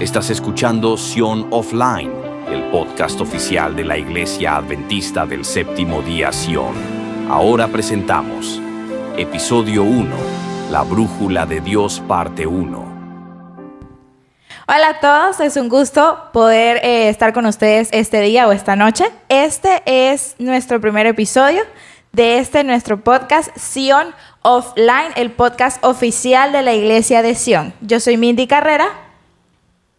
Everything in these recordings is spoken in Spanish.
Estás escuchando Sion Offline, el podcast oficial de la Iglesia Adventista del Séptimo Día Sion. Ahora presentamos Episodio 1, La Brújula de Dios, Parte 1. Hola a todos, es un gusto poder estar con ustedes este día o esta noche. Este es nuestro primer episodio de nuestro podcast Sion Offline, el podcast oficial de la Iglesia de Sion. Yo soy Mindy Carrera.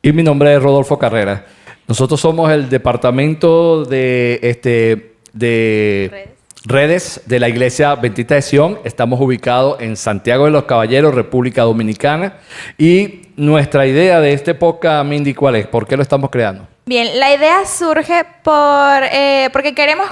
Y mi nombre es Rodolfo Carrera. Nosotros somos el departamento de redes de la Iglesia Adventista de Sion. Estamos ubicados en Santiago de los Caballeros, República Dominicana. Y nuestra idea de este podcast, Mindy, ¿cuál es? ¿Por qué lo estamos creando? Bien, la idea surge porque queremos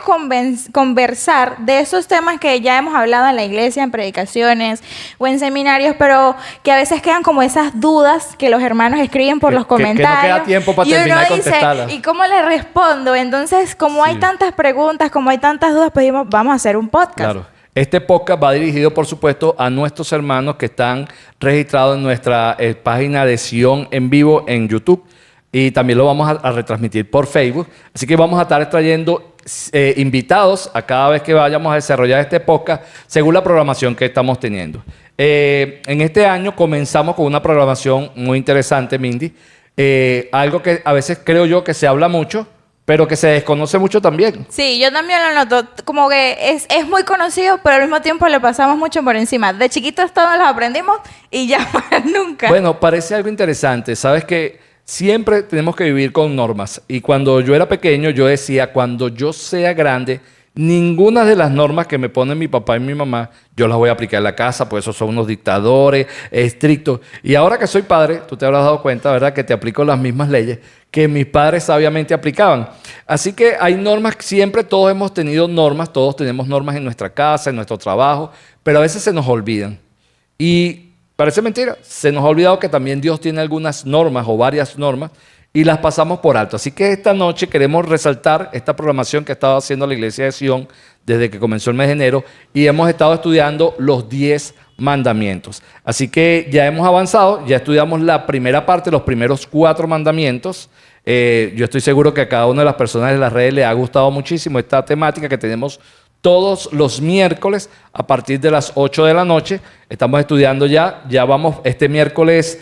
conversar de esos temas que ya hemos hablado en la iglesia, en predicaciones o en seminarios, pero que a veces quedan como esas dudas que los hermanos escriben por los comentarios. Que no queda tiempo para terminar de contestarlas. ¿Y cómo le respondo? Entonces, como hay tantas preguntas, como hay tantas dudas, pues dijimos, vamos a hacer un podcast. Claro. Este podcast va dirigido, por supuesto, a nuestros hermanos que están registrados en nuestra página de Sion en vivo en YouTube. Y también lo vamos a retransmitir por Facebook. Así que vamos a estar trayendo invitados a cada vez que vayamos a desarrollar este podcast según la programación que estamos teniendo. En este año comenzamos con una programación muy interesante, Mindy. Algo que a veces creo yo que se habla mucho, pero que se desconoce mucho también. Sí, yo también lo noto. Como que es muy conocido, pero al mismo tiempo le pasamos mucho por encima. De chiquitos todos los aprendimos y ya más nunca. Bueno, parece algo interesante. Sabes que siempre tenemos que vivir con normas. Y cuando yo era pequeño, yo decía, cuando yo sea grande, ninguna de las normas que me ponen mi papá y mi mamá, yo las voy a aplicar en la casa, pues esos son unos dictadores estrictos. Y ahora que soy padre, tú te habrás dado cuenta, ¿verdad?, que te aplico las mismas leyes que mis padres sabiamente aplicaban. Así que hay normas, siempre todos hemos tenido normas, todos tenemos normas en nuestra casa, en nuestro trabajo, pero a veces se nos olvidan. Y parece mentira, se nos ha olvidado que también Dios tiene algunas normas o varias normas y las pasamos por alto. Así que esta noche queremos resaltar esta programación que ha estado haciendo la Iglesia de Sion desde que comenzó el mes de enero y hemos estado estudiando los 10 mandamientos. Así que ya hemos avanzado, ya estudiamos la primera parte, los primeros 4 mandamientos. Yo estoy seguro que a cada una de las personas de las redes le ha gustado muchísimo esta temática que tenemos todos los miércoles a partir de las 8 de la noche. Estamos estudiando ya vamos, este miércoles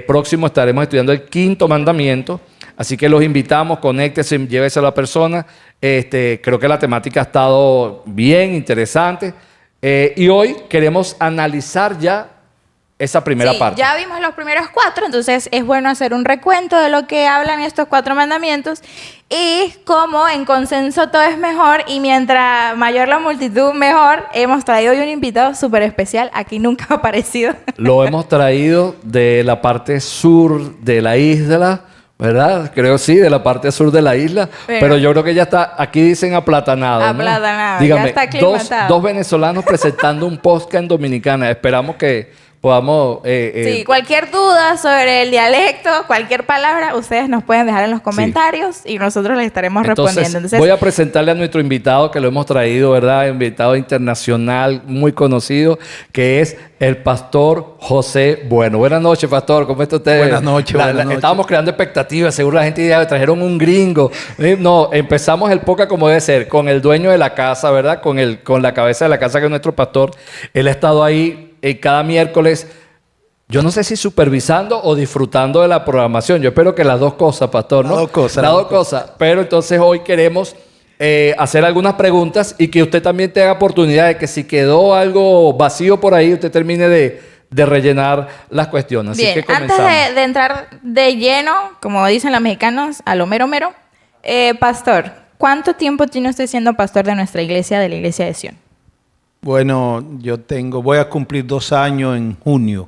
próximo estaremos estudiando el 5º mandamiento. Así que los invitamos, conéctese, llévese a la persona. Creo que la temática ha estado bien interesante. Y hoy queremos analizar ya esa primera parte. Ya vimos los primeros 4, entonces es bueno hacer un recuento de lo que hablan estos 4 mandamientos y como en consenso todo es mejor y mientras mayor la multitud mejor. Hemos traído hoy un invitado súper especial, aquí nunca ha aparecido. Lo hemos traído de la parte sur de la isla, ¿verdad? Creo sí, de la parte sur de la isla, pero yo creo que ya está, aquí dicen aplatanado. Aplatanado, ¿no? Dígame, ya está aclimatado. dos venezolanos presentando un podcast en Dominicana. Esperamos que podamos... sí, cualquier duda sobre el dialecto, cualquier palabra, ustedes nos pueden dejar en los comentarios y nosotros les estaremos respondiendo. Entonces, voy a presentarle a nuestro invitado que lo hemos traído, ¿verdad? Invitado internacional, muy conocido, que es el pastor José Bueno. Buenas noches, pastor. ¿Cómo está usted? Buenas noches. Estábamos creando expectativas. Seguro la gente dice, trajeron un gringo. No, empezamos el podcast como debe ser, con el dueño de la casa, ¿verdad? Con la cabeza de la casa, que es nuestro pastor. Él ha estado ahí cada miércoles, yo no sé si supervisando o disfrutando de la programación. Yo espero que las dos cosas, pastor, ¿no? Las dos cosas. Pero entonces hoy queremos hacer algunas preguntas y que usted también tenga oportunidad de que si quedó algo vacío por ahí, usted termine de rellenar las cuestiones. Así bien, que comenzamos. Antes de entrar de lleno, como dicen los mexicanos, a lo mero mero, pastor, ¿cuánto tiempo tiene usted siendo pastor de nuestra iglesia, de la Iglesia de Sion? Bueno, voy a cumplir 2 años en junio.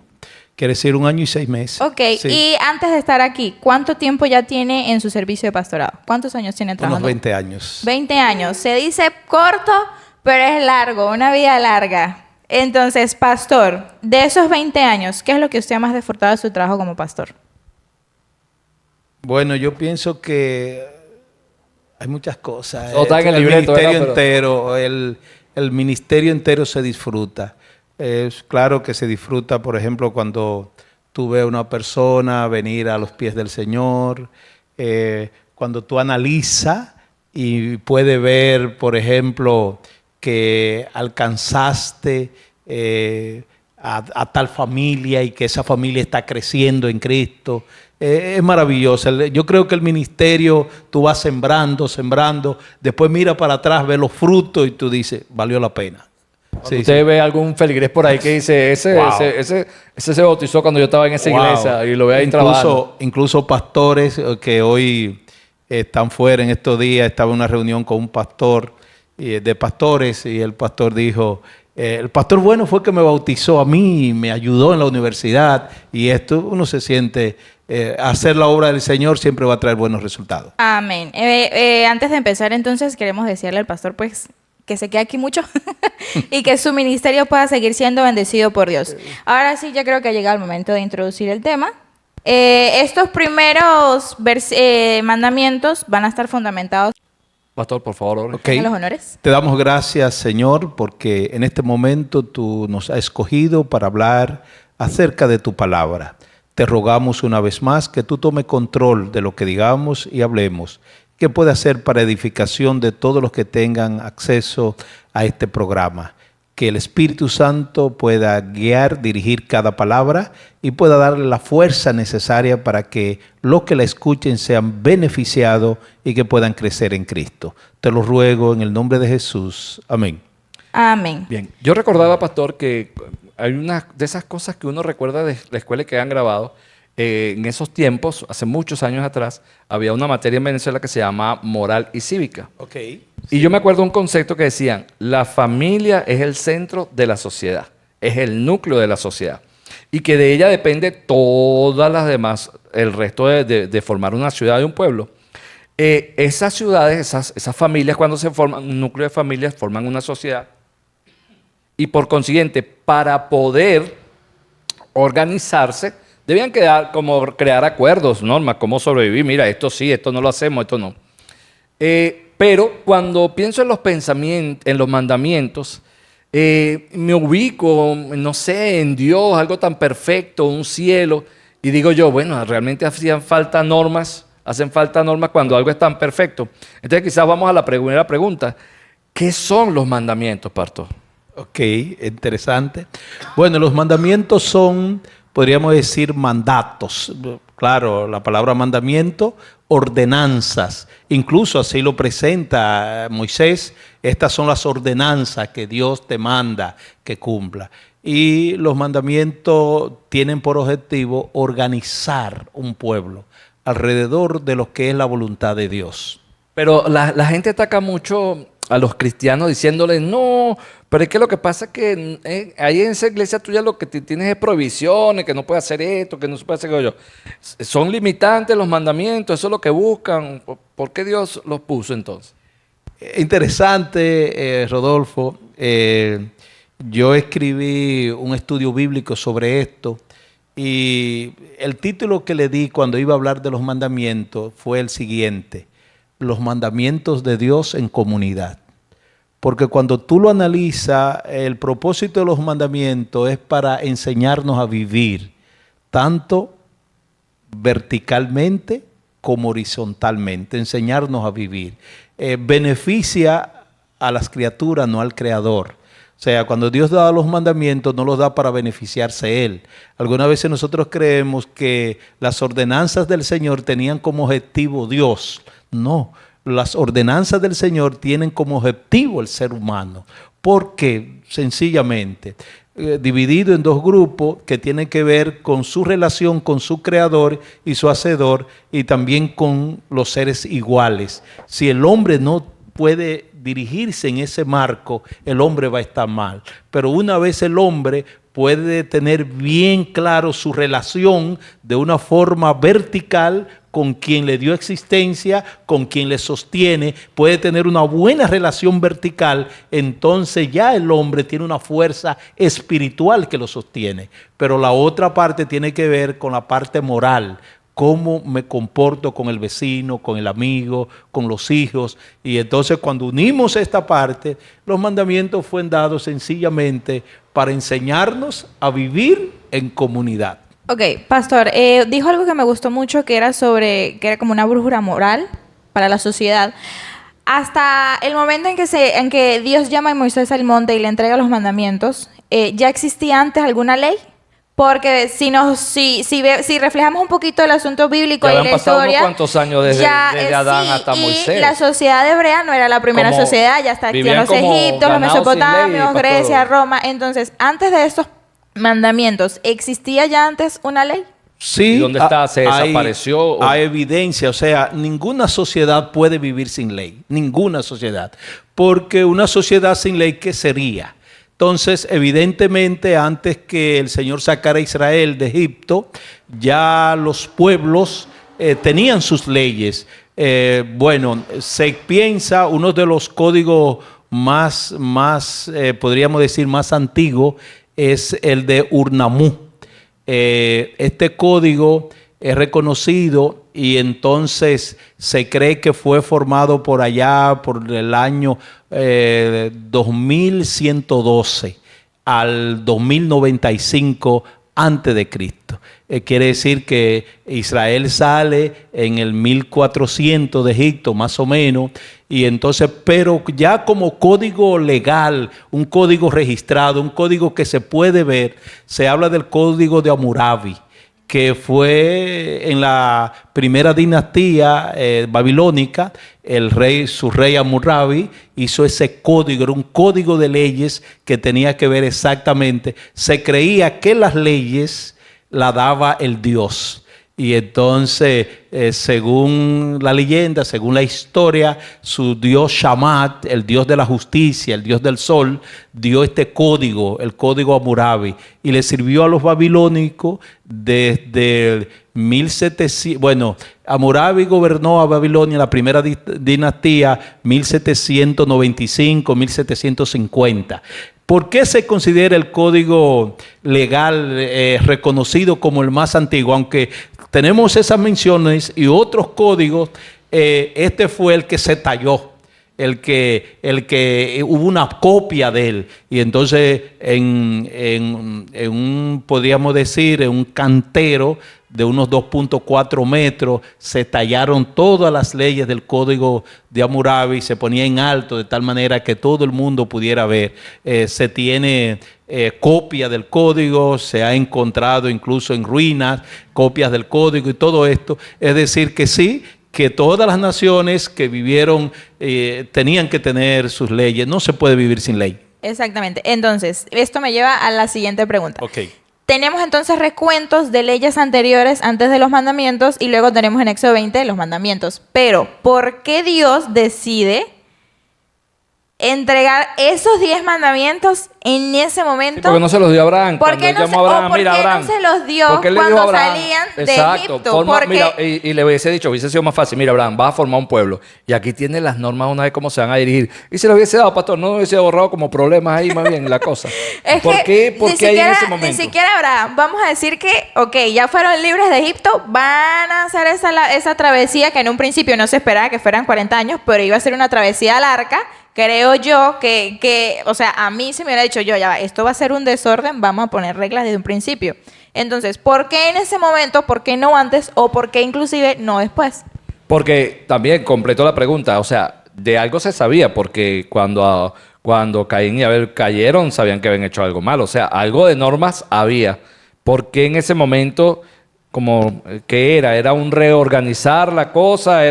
Quiere decir 1 año y 6 meses. Ok, sí. Y antes de estar aquí, ¿cuánto tiempo ya tiene en su servicio de pastorado? ¿Cuántos años tiene trabajando? Unos 20 años. 20 años. Se dice corto, pero es largo, una vida larga. Entonces, pastor, de esos 20 años, ¿qué es lo que usted más ha disfrutado de su trabajo como pastor? Bueno, yo pienso que hay muchas cosas. Todo está en el libreto, ministerio ¿verdad? entero, el ministerio entero se disfruta. Es claro que se disfruta, por ejemplo, cuando tú ves a una persona venir a los pies del Señor, cuando tú analizas y puedes ver, por ejemplo, que alcanzaste a tal familia y que esa familia está creciendo en Cristo. Es maravilloso. Yo creo que el ministerio, tú vas sembrando, después mira para atrás, ves los frutos y tú dices, valió la pena. Sí, usted ve algún feligrés por ahí que dice, ese se bautizó cuando yo estaba en esa iglesia y lo ve ahí trabajando. Incluso pastores que hoy están fuera en estos días, estaba en una reunión con un pastor de pastores y el pastor dijo, el pastor bueno fue que me bautizó a mí y me ayudó en la universidad y esto uno se siente, hacer la obra del Señor siempre va a traer buenos resultados. Amén. Antes de empezar entonces queremos decirle al pastor pues que se quede aquí mucho y que su ministerio pueda seguir siendo bendecido por Dios. Ahora sí, ya creo que ha llegado el momento de introducir el tema. Estos primeros mandamientos van a estar fundamentados. Pastor, por favor. Okay. Los honores. Te damos gracias, Señor, porque en este momento tú nos has escogido para hablar acerca de tu palabra. Te rogamos una vez más que tú tome control de lo que digamos y hablemos, que pueda ser para edificación de todos los que tengan acceso a este programa. Que el Espíritu Santo pueda guiar, dirigir cada palabra y pueda darle la fuerza necesaria para que los que la escuchen sean beneficiados y que puedan crecer en Cristo. Te lo ruego en el nombre de Jesús. Amén. Amén. Bien, yo recordaba, pastor, que hay una de esas cosas que uno recuerda de la escuela que han grabado. En esos tiempos, hace muchos años atrás, había una materia en Venezuela que se llama moral y cívica. Okay. Y yo me acuerdo un concepto que decían, la familia es el centro de la sociedad, es el núcleo de la sociedad. Y que de ella depende todas las demás, el resto de formar una ciudad y un pueblo. Esas ciudades, esas familias, cuando se forman, un núcleo de familias, forman una sociedad. Y por consiguiente, para poder organizarse, debían crear acuerdos, normas, cómo sobrevivir. Mira, esto sí, esto no lo hacemos, esto no. Pero cuando pienso en los pensamientos, en los mandamientos, me ubico, no sé, en Dios, algo tan perfecto, un cielo, y digo yo, bueno, realmente hacen falta normas cuando algo es tan perfecto. Entonces quizás vamos a la primera pregunta. ¿Qué son los mandamientos, pastor? Ok, interesante. Bueno, los mandamientos son, podríamos decir, mandatos. Claro, la palabra mandamiento, ordenanzas. Incluso así lo presenta Moisés. Estas son las ordenanzas que Dios te manda que cumpla. Y los mandamientos tienen por objetivo organizar un pueblo alrededor de lo que es la voluntad de Dios. Pero la gente ataca mucho a los cristianos diciéndoles, no, pero es que lo que pasa es que ahí en esa iglesia tuya lo que tienes es prohibiciones, que no puedes hacer esto, que no se puede hacer aquello. Son limitantes los mandamientos, eso es lo que buscan. ¿Por qué Dios los puso entonces? Interesante, Rodolfo. Yo escribí un estudio bíblico sobre esto y el título que le di cuando iba a hablar de los mandamientos fue el siguiente: los mandamientos de Dios en comunidad. Porque cuando tú lo analizas, el propósito de los mandamientos es para enseñarnos a vivir, tanto verticalmente como horizontalmente, enseñarnos a vivir. Beneficia a las criaturas, no al Creador. O sea, cuando Dios da los mandamientos, no los da para beneficiarse Él. Algunas veces nosotros creemos que las ordenanzas del Señor tenían como objetivo Dios. No, las ordenanzas del Señor tienen como objetivo el ser humano. Porque, sencillamente, dividido en dos grupos que tienen que ver con su relación con su Creador y su Hacedor, y también con los seres iguales. Si el hombre no puede dirigirse en ese marco, el hombre va a estar mal. Pero una vez el hombre puede tener bien claro su relación de una forma vertical con quien le dio existencia, con quien le sostiene, puede tener una buena relación vertical, entonces ya el hombre tiene una fuerza espiritual que lo sostiene. Pero la otra parte tiene que ver con la parte moral. Cómo me comporto con el vecino, con el amigo, con los hijos. Y entonces cuando unimos esta parte, los mandamientos fueron dados sencillamente para enseñarnos a vivir en comunidad. Ok, pastor, dijo algo que me gustó mucho, que era como una brújula moral para la sociedad. Hasta el momento en que Dios llama a Moisés al monte y le entrega los mandamientos, ¿ya existía antes alguna ley? Porque si reflejamos un poquito el asunto bíblico Ya y habían la pasado historia, unos cuantos años desde Adán hasta y Moisés. la sociedad hebrea no era la primera Como sociedad, ya está vivían los como egipcios, los ganados sin ley, mesopotamios, pastor. Grecia, Roma. Entonces, antes de estos mandamientos, ¿existía ya antes una ley? Sí, ¿Y dónde está? ¿Se desapareció? Hay evidencia, o sea, ninguna sociedad puede vivir sin ley, ninguna sociedad, porque una sociedad sin ley, ¿qué sería? Entonces, evidentemente, antes que el Señor sacara a Israel de Egipto, ya los pueblos tenían sus leyes. Bueno, se piensa, uno de los códigos más podríamos decir, más antiguos, es el de Urnamú. Este código es reconocido y entonces se cree que fue formado por allá por el año 2112 al 2095 antes de Cristo. Quiere decir que Israel sale en el 1400 de Egipto, más o menos, y entonces, pero ya como código legal, un código registrado, un código que se puede ver, se habla del código de Hammurabi, que fue en la primera dinastía babilónica. Su rey Hammurabi hizo ese código, era un código de leyes que tenía que ver exactamente. Se creía que las leyes la daba el Dios. Y entonces, según la leyenda, según la historia, su dios Shamat, el dios de la justicia, el dios del sol, dio este código, el código Hammurabi, y le sirvió a los babilónicos desde 1700. Bueno, Hammurabi gobernó a Babilonia, la primera dinastía, 1795-1750. ¿Por qué se considera el código legal reconocido como el más antiguo? Aunque tenemos esas menciones y otros códigos, este fue el que se talló, el que hubo una copia de él. Y entonces podríamos decir, en un cantero de unos 2.4 metros, se tallaron todas las leyes del código de Hammurabi, se ponía en alto de tal manera que todo el mundo pudiera ver. Se tiene copia del código, se ha encontrado incluso en ruinas copias del código y todo esto. Es decir, que sí, que todas las naciones que vivieron tenían que tener sus leyes. No se puede vivir sin ley. Exactamente. Entonces, esto me lleva a la siguiente pregunta. Ok. Tenemos entonces recuentos de leyes anteriores antes de los mandamientos y luego tenemos en Éxodo 20 los mandamientos. Pero, ¿por qué Dios decide entregar esos 10 mandamientos en ese momento? Sí, porque no se los dio a Abraham. ¿Por qué no se los dio cuando salían de Egipto? Mira, y le hubiese dicho, hubiese sido más fácil. Mira, Abraham, vas a formar un pueblo. Y aquí tiene las normas una vez cómo se van a dirigir. Y se lo hubiese dado, pastor, no hubiese ahorrado como problemas ahí más bien la cosa. ¿Por qué ahí en ese momento? Ni siquiera Abraham. Vamos a decir que, ok, ya fueron libres de Egipto, van a hacer esa travesía que en un principio no se esperaba que fueran 40 años, pero iba a ser una travesía al arca. Creo yo o sea, a mí se me hubiera dicho ya va, esto va a ser un desorden, vamos a poner reglas desde un principio. Entonces, ¿por qué en ese momento, por qué no antes o por qué inclusive no después? Porque también completó la pregunta, o sea, de algo se sabía, porque cuando Caín y Abel cayeron, sabían que habían hecho algo malo, o sea, algo de normas había. ¿Por qué en ese momento, qué era? ¿Era un reorganizar la cosa?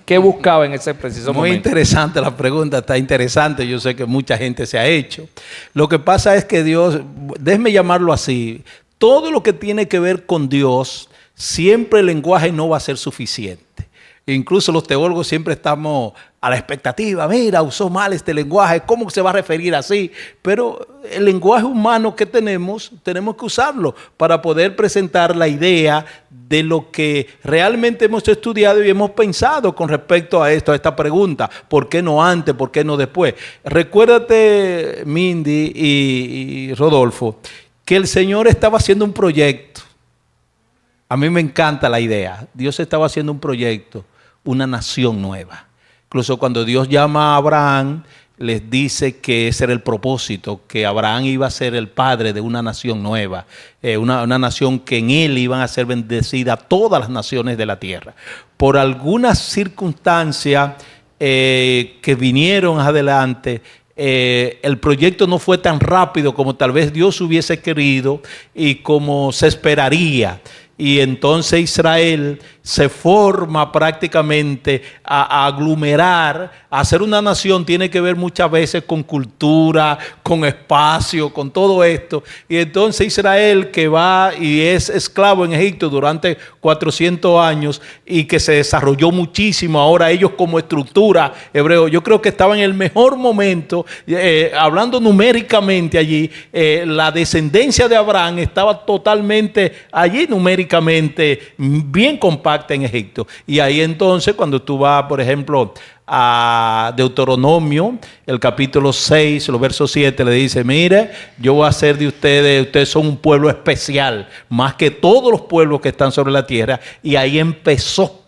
¿Qué buscaba en ese preciso momento? Muy interesante la pregunta, está interesante. Yo sé que mucha gente se ha hecho. Lo que pasa es que Dios, déjeme llamarlo así, todo lo que tiene que ver con Dios, siempre el lenguaje no va a ser suficiente. Incluso los teólogos siempre estamos a la expectativa, mira, usó mal este lenguaje, ¿cómo se va a referir así? Pero el lenguaje humano que tenemos que usarlo para poder presentar la idea de lo que realmente hemos estudiado y hemos pensado con respecto a esta pregunta. ¿Por qué no antes? ¿Por qué no después? Recuérdate, Mindy y Rodolfo, que el Señor estaba haciendo un proyecto. A mí me encanta la idea. Dios estaba haciendo un proyecto, una nación nueva. Incluso cuando Dios llama a Abraham, les dice que ese era el propósito, que Abraham iba a ser el padre de una nación nueva, una nación que en él iban a ser bendecidas todas las naciones de la tierra. Por algunas circunstancias que vinieron adelante, el proyecto no fue tan rápido como tal vez Dios hubiese querido y como se esperaría. Y entonces Israel se forma prácticamente a aglomerar, a ser una nación tiene que ver muchas veces con cultura, con espacio, con todo esto. Y entonces Israel, que va y es esclavo en Egipto durante 400 años y que se desarrolló muchísimo, ahora ellos como estructura hebreo, yo creo que estaba en el mejor momento, hablando numéricamente allí, la descendencia de Abraham estaba totalmente allí numéricamente bien compacta en Egipto. Y ahí entonces cuando tú vas, por ejemplo, a Deuteronomio, el capítulo 6, los versos 7, le dice, mire, yo voy a hacer de ustedes son un pueblo especial, más que todos los pueblos que están sobre la tierra. Y ahí empezó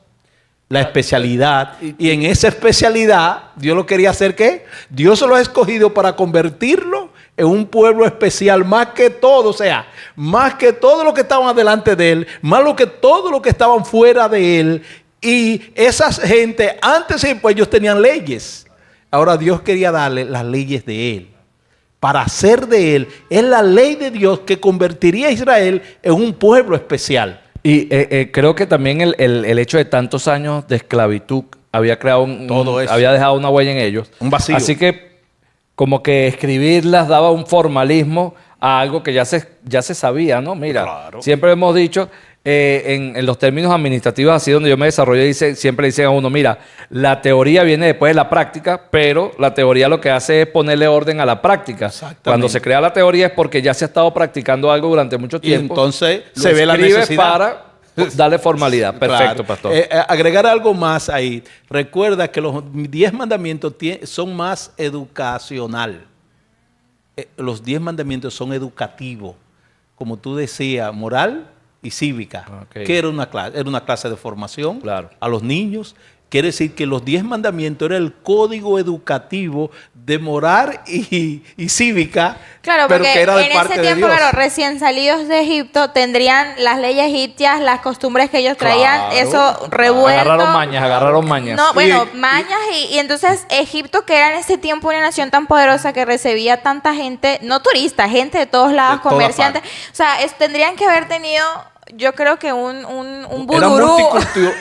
la especialidad. Y en esa especialidad, Dios lo quería hacer, ¿qué? Dios se lo ha escogido para convertirlo en un pueblo especial, más que todo, o sea, más que todo lo que estaban delante de él, más que todo lo que estaban fuera de él. Y esa gente, antes pues ellos tenían leyes. Ahora Dios quería darle las leyes de él. Para hacer de él, es la ley de Dios que convertiría a Israel en un pueblo especial. Y creo que también el hecho de tantos años de esclavitud había creado había dejado una huella en ellos. Un vacío. Así que como que escribirlas daba un formalismo a algo que ya se sabía, ¿no? Mira, claro. Siempre hemos dicho, en los términos administrativos, así donde yo me desarrollo, siempre dicen a uno, mira, la teoría viene después de la práctica, pero la teoría lo que hace es ponerle orden a la práctica. Cuando se crea la teoría es porque ya se ha estado practicando algo durante mucho tiempo. Y entonces se ve la necesidad para darle formalidad. Perfecto, claro. pastor. Agregar algo más ahí. Recuerda que los 10 mandamientos son más educacional. Los 10 mandamientos son educativos. Como tú decías, moral y cívica. Okay. Que era una clase de formación a los niños. Quiere decir que los 10 mandamientos era el código educativo de moral y cívica, claro, pero que era de en parte ese de tiempo, Dios. claro, recién salidos de Egipto, tendrían las leyes egipcias, las costumbres que ellos traían, Claro. eso revuelto. Agarraron mañas. No, bueno, mañas y entonces Egipto, que era en ese tiempo una nación tan poderosa que recibía tanta gente, no turistas, gente de todos lados, De todas comerciantes. O sea, tendrían que haber tenido, yo creo que un budurú.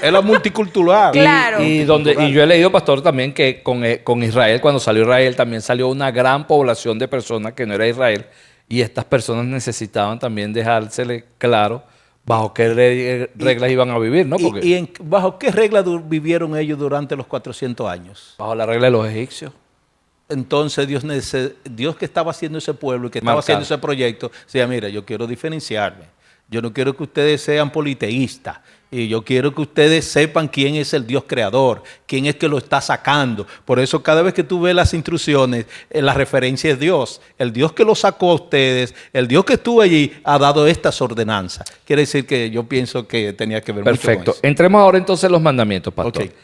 Era multicultural. Claro. Y yo he leído, pastor, también que con Israel, cuando salió Israel, también salió una gran población de personas que no era Israel. Y estas personas necesitaban también dejársele claro bajo qué reglas iban a vivir, ¿no? Porque ¿Bajo qué reglas vivieron ellos durante los 400 años? bajo la regla de los egipcios. Entonces Dios que estaba haciendo ese pueblo y que estaba haciendo ese proyecto, decía, mira, yo quiero diferenciarme. Yo no quiero que ustedes sean politeístas. Y yo quiero que ustedes sepan quién es el Dios creador, quién es que lo está sacando. Por eso cada vez que tú ves las instrucciones, la referencia es Dios. El Dios que lo sacó a ustedes, el Dios que estuvo allí, ha dado estas ordenanzas. Quiere decir que yo pienso que tenía que ver mucho con Perfecto. eso. Entremos ahora entonces en los mandamientos, pastor. Okay.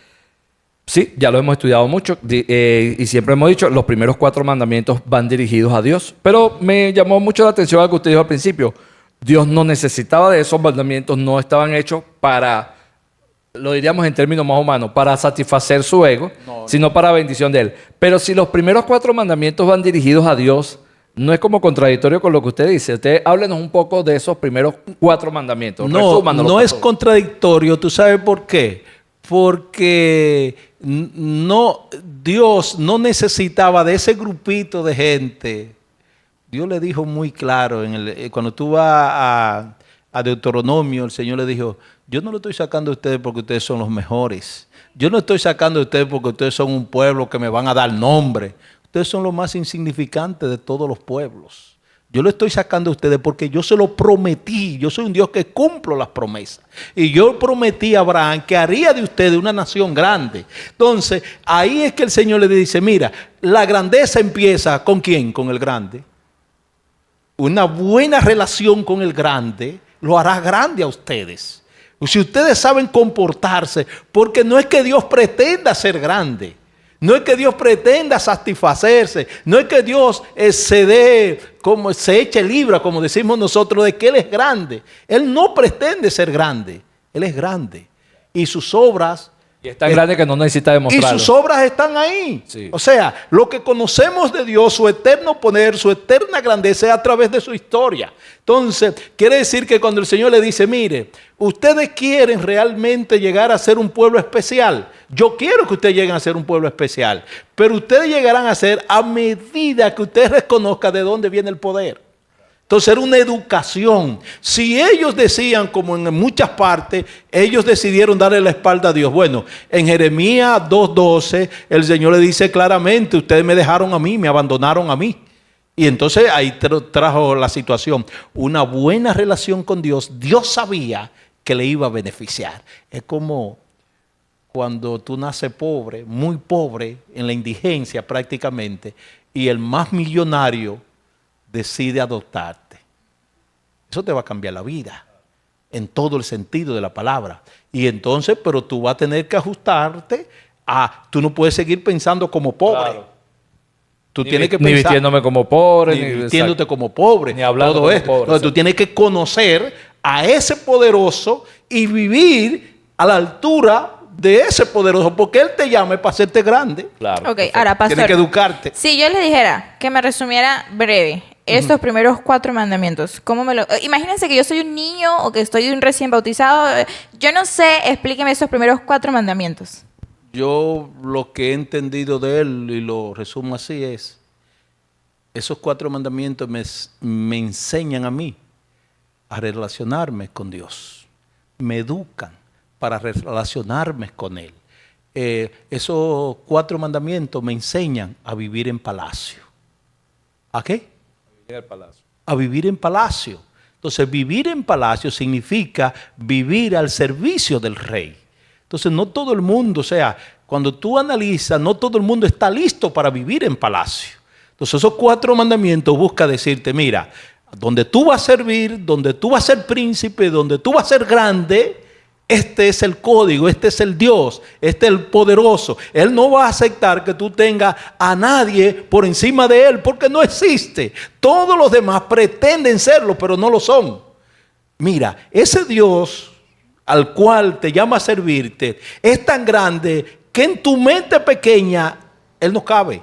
Sí, ya lo hemos estudiado mucho y siempre hemos dicho, los primeros 4 mandamientos van dirigidos a Dios. Pero me llamó mucho la atención algo que usted dijo al principio. Dios no necesitaba de esos mandamientos, no estaban hechos para, lo diríamos en términos más humanos, para satisfacer su ego, sino para bendición de Él. Pero si los primeros 4 mandamientos van dirigidos a Dios, no es como contradictorio con lo que usted dice. Usted háblenos un poco de esos primeros 4 mandamientos. No es contradictorio. ¿Tú sabes por qué? Porque Dios no necesitaba de ese grupito de gente. Dios le dijo muy claro, cuando tú vas a Deuteronomio, el Señor le dijo, yo no lo estoy sacando a ustedes porque ustedes son los mejores. Yo no estoy sacando a ustedes porque ustedes son un pueblo que me van a dar nombre. Ustedes son los más insignificantes de todos los pueblos. Yo lo estoy sacando a ustedes porque yo se lo prometí. Yo soy un Dios que cumplo las promesas. Y yo prometí a Abraham que haría de ustedes una nación grande. Entonces, ahí es que el Señor le dice, mira, la grandeza empieza ¿con quién? Con el grande. Una buena relación con el grande lo hará grande a ustedes. Si ustedes saben comportarse, porque no es que Dios pretenda ser grande. No es que Dios pretenda satisfacerse. No es que Dios se dé, como se eche libra, como decimos nosotros, de que Él es grande. Él no pretende ser grande. Él es grande. Y sus obras... Y es tan grande que no necesita Y demostrarlo. sus obras están ahí. Sí. O sea, lo que conocemos de Dios, su eterno poder, su eterna grandeza es a través de su historia. Entonces, quiere decir que cuando el Señor le dice, mire, ustedes quieren realmente llegar a ser un pueblo especial. Yo quiero que ustedes lleguen a ser un pueblo especial. Pero ustedes llegarán a ser a medida que ustedes reconozcan de dónde viene el poder. Entonces era una educación. Si ellos decían, como en muchas partes, ellos decidieron darle la espalda a Dios. Bueno, en Jeremías 2:12, el Señor le dice claramente, ustedes me dejaron a mí, me abandonaron a mí. Y entonces ahí trajo la situación. Una buena relación con Dios, Dios sabía que le iba a beneficiar. Es como cuando tú naces pobre, muy pobre, en la indigencia prácticamente, y el más millonario decide adoptarte. Eso te va a cambiar la vida en todo el sentido de la palabra. Y entonces, pero tú vas a tener que ajustarte tú no puedes seguir pensando como pobre. Claro. Tú Ni, tienes que ni pensar vistiéndome como pobre, ni ni vistiéndote exacto. como pobre, Ni hablando todo como esto. pobre, Entonces, tú exacto. tienes que conocer a ese poderoso y vivir a la altura de ese poderoso, porque Él te llama para hacerte grande. Claro. Ok, perfecto. ahora, pastor. Tienes que educarte. Si yo le dijera que me resumiera breve estos primeros 4 mandamientos, ¿cómo me lo...? Imagínense que yo soy un niño o que estoy un recién bautizado. Yo no sé, explíqueme esos primeros 4 mandamientos. Yo lo que he entendido de Él, y lo resumo así, es, esos 4 mandamientos me enseñan a mí a relacionarme con Dios. Me educan para relacionarme con Él. Esos 4 mandamientos me enseñan a vivir en palacio. ¿A qué? En el palacio. A vivir en palacio. Entonces, vivir en palacio significa vivir al servicio del rey. Entonces, no todo el mundo, o sea, cuando tú analizas, no todo el mundo está listo para vivir en palacio. Entonces, esos 4 mandamientos buscan decirte, mira, donde tú vas a servir, donde tú vas a ser príncipe, donde tú vas a ser grande, este es el código, este es el Dios, este es el poderoso. Él no va a aceptar que tú tengas a nadie por encima de Él, porque no existe. Todos los demás pretenden serlo, pero no lo son. Mira, ese Dios al cual te llama a servirte es tan grande que en tu mente pequeña Él no cabe.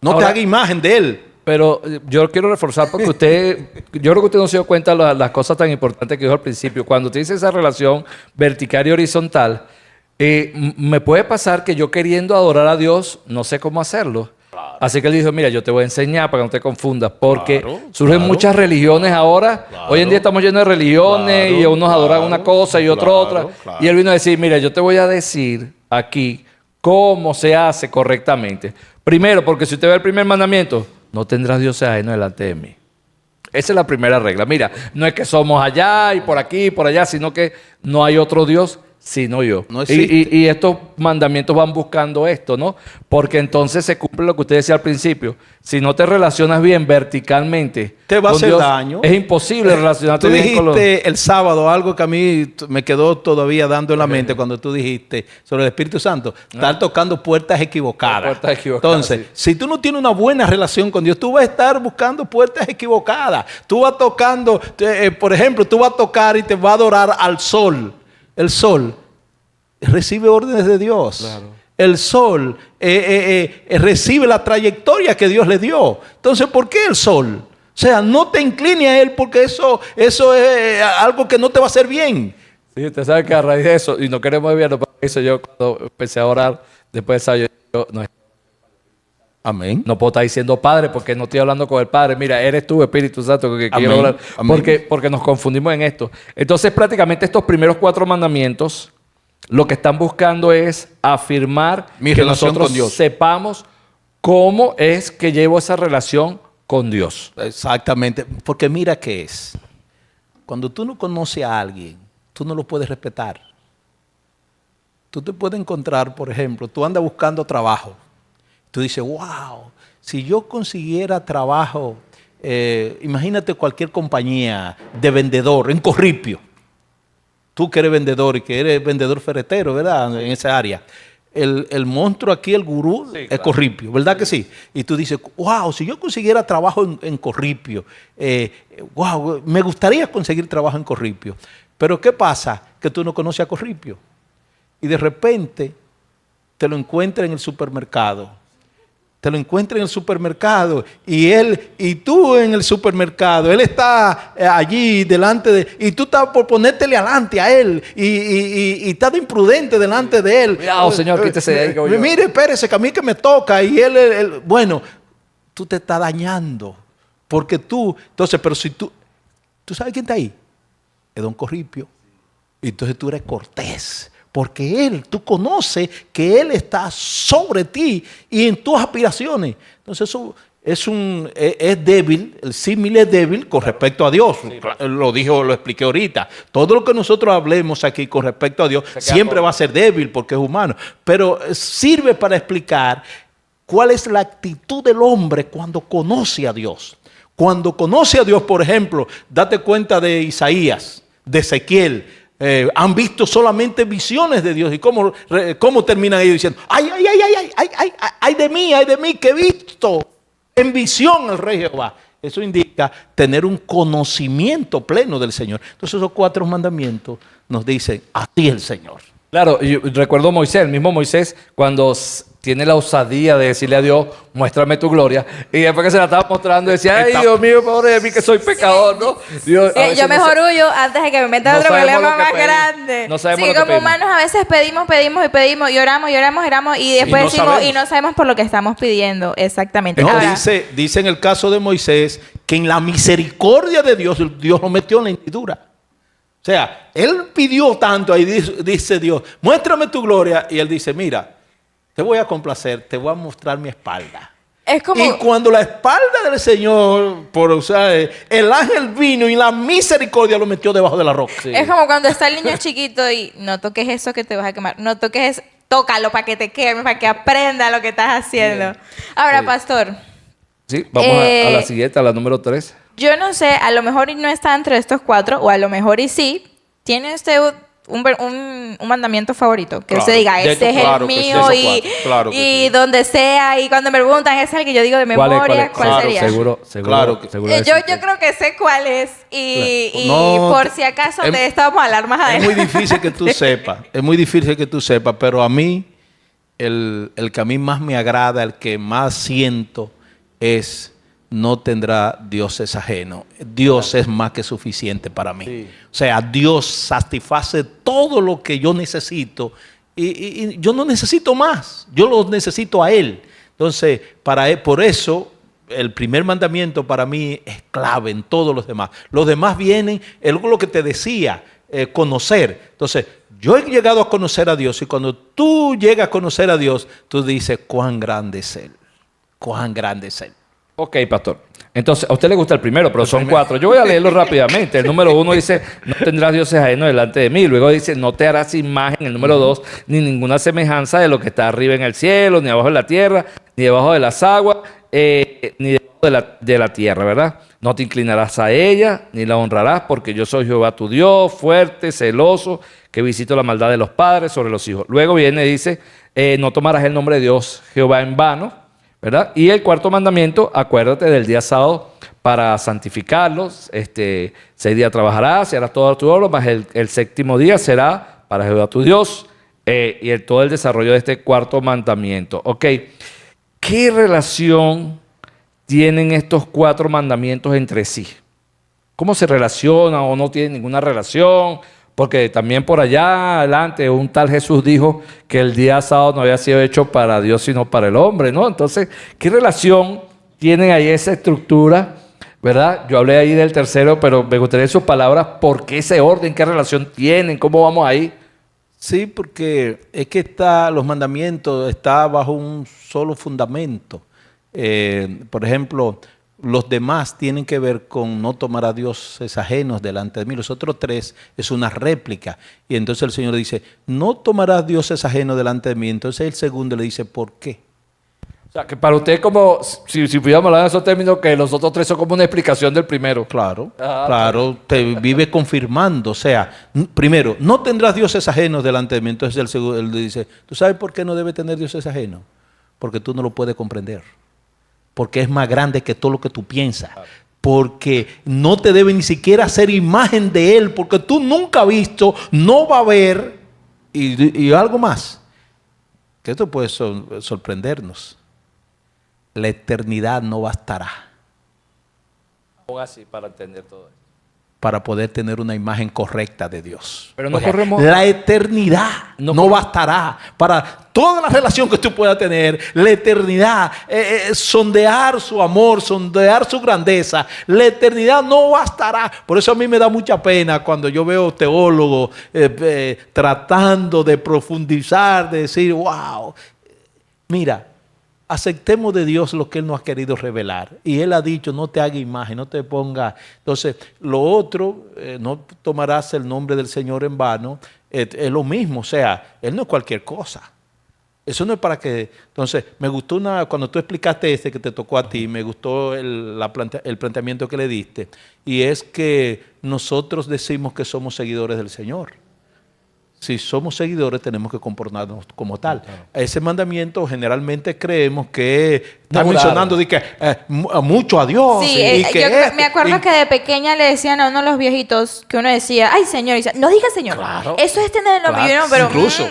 No Ahora, te haga imagen de Él. Pero yo quiero reforzar porque yo creo que usted no se dio cuenta de las cosas tan importantes que dijo al principio. Cuando usted dice esa relación vertical y horizontal, me puede pasar que yo queriendo adorar a Dios, no sé cómo hacerlo. Claro. Así que él dijo, mira, yo te voy a enseñar para que no te confundas, porque surgen muchas religiones ahora. Hoy en día estamos llenos de religiones y unos adoran una cosa y otros otra. Y él vino a decir, mira, yo te voy a decir aquí cómo se hace correctamente. Primero, porque si usted ve el primer mandamiento, no tendrás dioses ajenos delante de mí. Esa es la primera regla. Mira, no es que somos allá y por aquí y por allá, sino que no hay otro Dios sino yo. No existe. Y estos mandamientos van buscando esto, ¿no? Porque entonces se cumple lo que usted decía al principio. Si no te relacionas bien verticalmente, te va a con hacer Dios, daño. es imposible relacionarte Tú bien con los... dijiste el sábado algo que a mí me quedó todavía dando en la mente cuando tú dijiste sobre el Espíritu Santo. Estar tocando puertas equivocadas. Puertas equivocadas, Entonces, sí. si tú no tienes una buena relación con Dios, tú vas a estar buscando puertas equivocadas. Tú vas tocando, por ejemplo, tú vas a tocar y te vas a adorar al sol. El sol recibe órdenes de Dios. Claro. El sol recibe la trayectoria que Dios le dio. Entonces, ¿por qué el sol? O sea, no te inclines a él porque eso es algo que no te va a hacer bien. Sí, usted sabe que a raíz de eso, y no queremos desviarnos, por eso yo cuando empecé a orar, después de eso, yo no, Amén. no puedo estar diciendo Padre porque no estoy hablando con el Padre. Mira, eres tú, Espíritu Santo, que quiero hablar. Porque nos confundimos en esto. Entonces, prácticamente estos primeros 4 mandamientos lo que están buscando es afirmar que nosotros sepamos cómo es que llevo esa relación con Dios. Exactamente, porque mira qué es. Cuando tú no conoces a alguien, tú no lo puedes respetar. Tú te puedes encontrar, por ejemplo, tú andas buscando trabajo. Tú dices, wow, si yo consiguiera trabajo, imagínate cualquier compañía de vendedor en Corripio. Tú que eres vendedor y que eres vendedor ferretero, ¿verdad? En esa área. el monstruo aquí, el gurú, Sí, es claro. Corripio, ¿verdad que sí? Y tú dices, wow, si yo consiguiera trabajo en Corripio, wow, me gustaría conseguir trabajo en Corripio. Pero ¿qué pasa? Que tú no conoces a Corripio. Y de repente te lo encuentras en el supermercado. Te lo encuentras en el supermercado y tú en el supermercado, él está allí delante y tú estás por ponértele adelante a él y estás de imprudente delante de él. Cuidado, señor, quítese de ahí que voy yo. Mire, espérese, que a mí que me toca y él, bueno, tú te estás dañando porque entonces, pero si tú sabes quién está ahí, es don Corripio. Y entonces tú eres cortés. Porque tú conoces que Él está sobre ti y en tus aspiraciones. Entonces eso es débil, el símil es débil con respecto a Dios. Sí, lo expliqué ahorita. Todo lo que nosotros hablemos aquí con respecto a Dios siempre va a ser débil porque es humano. Pero sirve para explicar cuál es la actitud del hombre cuando conoce a Dios. Cuando conoce a Dios, por ejemplo, date cuenta de Isaías, de Ezequiel. Han visto solamente visiones de Dios. ¿Y cómo terminan ellos diciendo? Ay de mí, que he visto en visión al Rey Jehová! Eso indica tener un conocimiento pleno del Señor. Entonces esos 4 mandamientos nos dicen, así el Señor. Claro, yo recuerdo a Moisés, el mismo Moisés, cuando tiene la osadía de decirle a Dios, muéstrame tu gloria. Y después que se la estaba mostrando, decía, ay, Dios mío, pobre de mí que soy pecador, ¿no? Dios, yo mejor huyo antes de que me meta otro problema más grande. No sabemos sí, lo que como humanos a veces pedimos, y oramos, y después decimos, y no sabemos por lo que estamos pidiendo. Exactamente. No, Ahora, dice en el caso de Moisés que en la misericordia de Dios, Dios lo metió en la hendidura. O sea, él pidió tanto, ahí dice Dios, muéstrame tu gloria. Y él dice, mira, te voy a complacer, te voy a mostrar mi espalda. es como... Y cuando la espalda del Señor, el ángel vino y la misericordia lo metió debajo de la roca. Sí. Es como cuando está el niño chiquito y no toques eso que te vas a quemar. No toques eso, tócalo para que te queme, para que aprenda lo que estás haciendo. Bien. Ahora, Sí. pastor, Sí, vamos a la siguiente, a la número 3. yo no sé, a lo mejor y no está entre estos 4, o a lo mejor y sí. ¿Tiene usted un mandamiento favorito? Que Claro, usted diga, de ese estos, es claro el que sí, mío esos y, 4, claro que y sí. donde sea, y cuando me preguntan, ese es el que yo digo de memoria, ¿cuál Claro, sería? Seguro, Claro que- seguro. Yo decirte. creo que sé cuál es y No, por si acaso es- de esto vamos a hablar más Es adelante. muy difícil que tú sepas, pero a mí, el que a mí más me agrada, el que más siento es, no tendrá dioses ajenos. Dios es más que suficiente para mí. Sí. O sea, Dios satisface todo lo que yo necesito y yo no necesito más, yo lo necesito a Él. Entonces, por eso, el primer mandamiento para mí es clave en todos los demás. Los demás vienen, es lo que te decía, conocer. Entonces, yo he llegado a conocer a Dios y cuando tú llegas a conocer a Dios, tú dices, cuán grande es Él, cuán grande es Él. Ok, pastor. Entonces, a usted le gusta el primero, pero son 4. Yo voy a leerlo rápidamente. El número 1 dice, no tendrás dioses ajenos delante de mí. Luego dice, no te harás imagen. El número 2, ni ninguna semejanza de lo que está arriba en el cielo, ni abajo en la tierra, ni debajo de las aguas, ni debajo de la tierra, ¿verdad? No te inclinarás a ella, ni la honrarás, porque yo soy Jehová tu Dios, fuerte, celoso, que visito la maldad de los padres sobre los hijos. Luego viene y dice, no tomarás el nombre de Dios Jehová en vano, ¿verdad? Y el 4 mandamiento, acuérdate del día sábado para santificarlos. 6 días trabajarás y harás toda tu obra, mas el 7º día será para Jehová tu Dios. Y todo el desarrollo de este 4 mandamiento. Ok, ¿qué relación tienen estos 4 mandamientos entre sí? ¿Cómo se relacionan o no tienen ninguna relación? Porque también por allá adelante un tal Jesús dijo que el día sábado no había sido hecho para Dios sino para el hombre, ¿no? Entonces, ¿qué relación tienen ahí esa estructura? ¿Verdad? Yo hablé ahí del tercero, pero me gustaría sus palabras, ¿por qué ese orden? ¿Qué relación tienen? ¿Cómo vamos ahí? Sí, porque es que los mandamientos están bajo un solo fundamento. Por ejemplo, los demás tienen que ver con no tomar a dioses ajenos delante de mí. Los otros 3 es una réplica. Y entonces el Señor dice, no tomarás dioses ajenos delante de mí. Entonces el segundo le dice, ¿por qué? O sea, que para usted como, si pudiéramos hablar de esos términos, que los otros tres son como una explicación del primero. Claro, claro, te vive confirmando. O sea, primero, no tendrás dioses ajenos delante de mí. Entonces el segundo él dice, ¿tú sabes por qué no debe tener dioses ajenos? Porque tú no lo puedes comprender. Porque es más grande que todo lo que tú piensas. Porque no te debe ni siquiera hacer imagen de él, porque tú nunca has visto, no va a ver, y algo más, que esto puede sorprendernos. La eternidad no bastará Ponga así para entender todo esto. para poder tener una imagen correcta de Dios. Pero no O sea, corremos... la eternidad no bastará para toda la relación que tú puedas tener. La eternidad, sondear su amor, sondear su grandeza. La eternidad no bastará. Por eso a mí me da mucha pena cuando yo veo teólogos tratando de profundizar, de decir, wow, mira, aceptemos de Dios lo que Él nos ha querido revelar. Y Él ha dicho, no te haga imagen, no te ponga. Entonces, lo otro, no tomarás el nombre del Señor en vano, es lo mismo. O sea, Él no es cualquier cosa. Eso no es para que... Entonces, me gustó cuando tú explicaste que te tocó a ti, me gustó el planteamiento que le diste. Y es que nosotros decimos que somos seguidores del Señor. Si somos seguidores, tenemos que comportarnos como tal. Claro. Ese mandamiento generalmente creemos que está mencionando de que, mucho a Dios. Sí, y que yo me acuerdo que de pequeña le decían a uno de los viejitos que uno decía, ay Señor, y decía, no diga Señor, claro, eso es tener el nombre, claro, pero incluso.